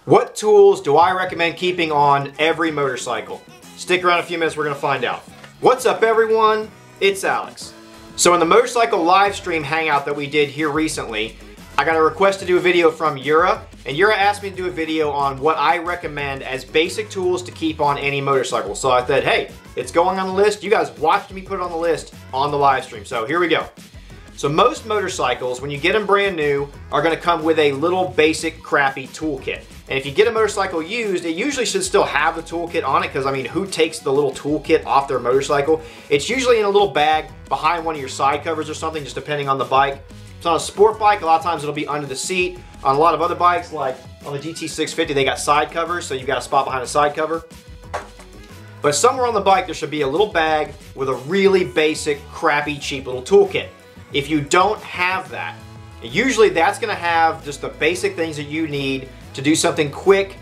What tools do I recommend keeping on every motorcycle? Stick around a few minutes, we're going to find out. What's up everyone? It's Alex. So in the motorcycle live stream hangout that we did here recently, I got a request to do a video from Yura, and Yura asked me to do a video on what I recommend as basic tools to keep on any motorcycle. So I said, hey, it's going on the list. You guys watched me put it on the list on the live stream. So here we go. So most motorcycles, when you get them brand new, are going to come with a little basic crappy toolkit. And if you get a motorcycle used, it usually should still have the toolkit on it, because I mean, who takes the little toolkit off their motorcycle? It's usually in a little bag behind one of your side covers or something, just depending on the bike. So on a sport bike, a lot of times it'll be under the seat. On a lot of other bikes, like on the GT650, they got side covers, so you've got a spot behind the side cover. But somewhere on the bike, there should be a little bag with a really basic, crappy, cheap little toolkit. If you don't have that, usually that's going to have just the basic things that you need to do something quick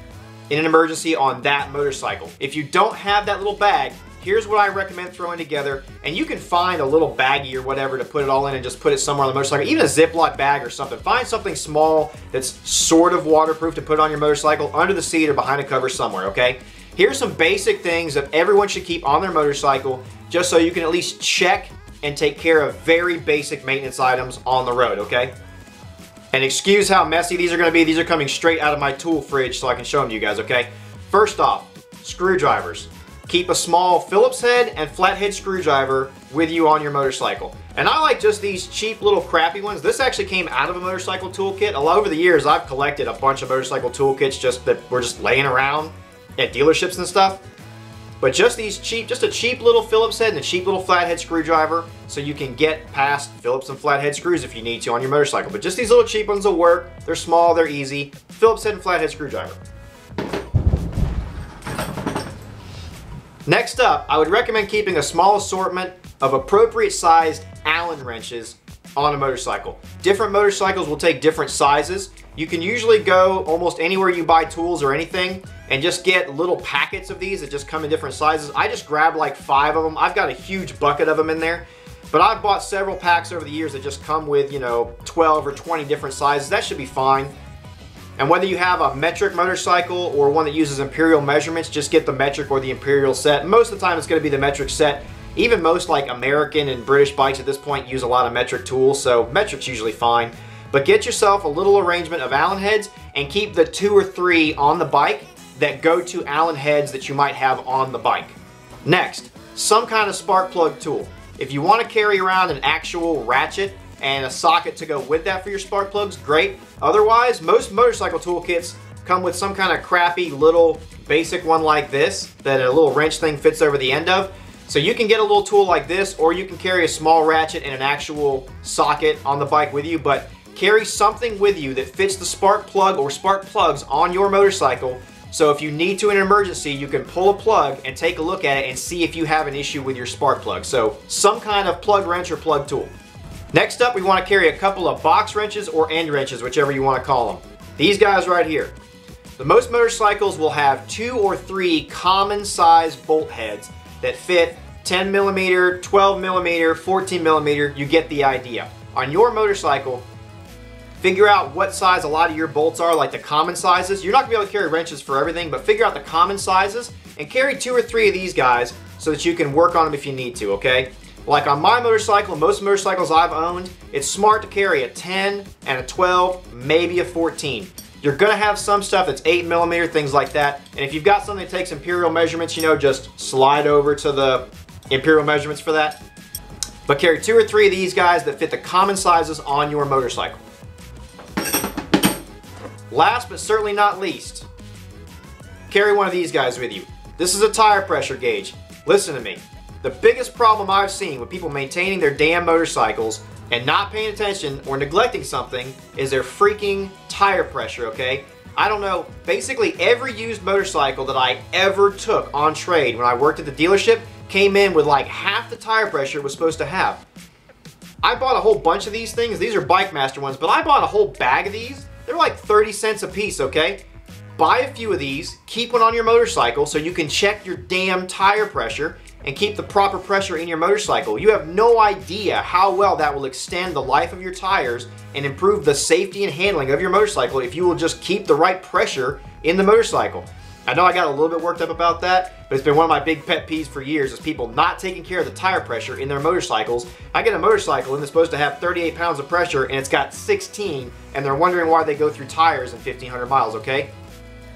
in an emergency on that motorcycle. If you don't have that little bag, here's what I recommend throwing together, and you can find a little baggie or whatever to put it all in and just put it somewhere on the motorcycle, even a Ziploc bag or something. Find something small that's sort of waterproof to put on your motorcycle, under the seat or behind a cover somewhere, okay? Here's some basic things that everyone should keep on their motorcycle, just so you can at least check and take care of very basic maintenance items on the road, okay? And excuse how messy these are going to be. These are coming straight out of my tool fridge so I can show them to you guys, okay? First off, screwdrivers. Keep a small Phillips head and flathead screwdriver with you on your motorcycle. And I like just these cheap little crappy ones. This actually came out of a motorcycle toolkit. Over the years, I've collected a bunch of motorcycle toolkits just that were just laying around at dealerships and stuff. But just these cheap, just a cheap little Phillips head and a cheap little flathead screwdriver, so you can get past Phillips and flathead screws if you need to on your motorcycle. But just these little cheap ones will work. They're small, they're easy. Phillips head and flathead screwdriver. Next up, I would recommend keeping a small assortment of appropriate sized Allen wrenches on a motorcycle. Different motorcycles will take different sizes. You can usually go almost anywhere you buy tools or anything and just get little packets of these that just come in different sizes. I just grabbed like 5 of them. I've got a huge bucket of them in there, but I've bought several packs over the years that just come with, 12 or 20 different sizes. That should be fine. And whether you have a metric motorcycle or one that uses imperial measurements, just get the metric or the imperial set. Most of the time it's going to be the metric set. Even most like American and British bikes at this point use a lot of metric tools, so metric's usually fine. But get yourself a little arrangement of Allen heads and keep the 2 or 3 on the bike that go to Allen heads that you might have on the bike. Next, some kind of spark plug tool. If you want to carry around an actual ratchet and a socket to go with that for your spark plugs, great. Otherwise, most motorcycle toolkits come with some kind of crappy little basic one like this that a little wrench thing fits over the end of. So you can get a little tool like this, or you can carry a small ratchet and an actual socket on the bike with you, but carry something with you that fits the spark plug or spark plugs on your motorcycle, so if you need to in an emergency, you can pull a plug and take a look at it and see if you have an issue with your spark plug. So some kind of plug wrench or plug tool. Next up, we want to carry a couple of box wrenches or end wrenches, whichever you want to call them. These guys right here. The most motorcycles will have 2 or 3 common size bolt heads that fit 10 millimeter, 12 millimeter, 14 millimeter. You get the idea. On your motorcycle, figure out what size a lot of your bolts are, like the common sizes. You're not going to be able to carry wrenches for everything, but figure out the common sizes and carry 2 or 3 of these guys so that you can work on them if you need to, okay? Like on my motorcycle, most motorcycles I've owned, it's smart to carry a 10 and a 12, maybe a 14. You're going to have some stuff that's 8 millimeter, things like that. And if you've got something that takes imperial measurements, just slide over to the imperial measurements for that. But carry 2 or 3 of these guys that fit the common sizes on your motorcycle. Last but certainly not least, carry one of these guys with you. This is a tire pressure gauge. Listen to me. The biggest problem I've seen with people maintaining their damn motorcycles and not paying attention or neglecting something is their freaking tire pressure, okay? I don't know, basically every used motorcycle that I ever took on trade when I worked at the dealership came in with like half the tire pressure it was supposed to have. I bought a whole bunch of these things. These are Bike Master ones, but I bought a whole bag of these. They're like 30 cents a piece, okay? Buy a few of these, keep one on your motorcycle so you can check your damn tire pressure, and keep the proper pressure in your motorcycle. You have no idea how well that will extend the life of your tires and improve the safety and handling of your motorcycle if you will just keep the right pressure in the motorcycle. I know I got a little bit worked up about that, but it's been one of my big pet peeves for years is people not taking care of the tire pressure in their motorcycles. I get a motorcycle and it's supposed to have 38 pounds of pressure and it's got 16, and they're wondering why they go through tires in 1,500 miles, okay?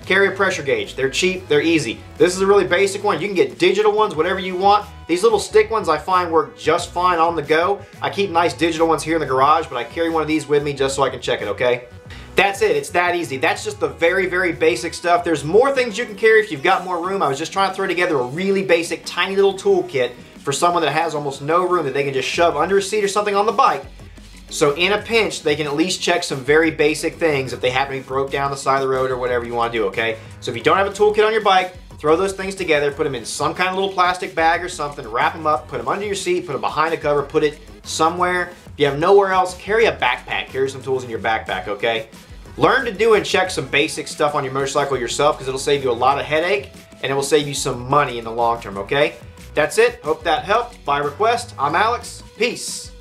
Carry a pressure gauge. They're cheap, they're easy. This is a really basic one. You can get digital ones, whatever you want. These little stick ones I find work just fine on the go. I keep nice digital ones here in the garage, but I carry one of these with me just so I can check it, okay? That's it, it's that easy. That's just the very, very basic stuff. There's more things you can carry if you've got more room. I was just trying to throw together a really basic, tiny little toolkit for someone that has almost no room that they can just shove under a seat or something on the bike. So in a pinch, they can at least check some very basic things if they happen to be broke down the side of the road or whatever you want to do, okay? So if you don't have a toolkit on your bike, throw those things together, put them in some kind of little plastic bag or something, wrap them up, put them under your seat, put them behind a cover, put it somewhere. If you have nowhere else, carry a backpack. Carry some tools in your backpack, okay? Learn to do and check some basic stuff on your motorcycle yourself because it'll save you a lot of headache and it will save you some money in the long term, okay? That's it. Hope that helped. By request, I'm Alex. Peace.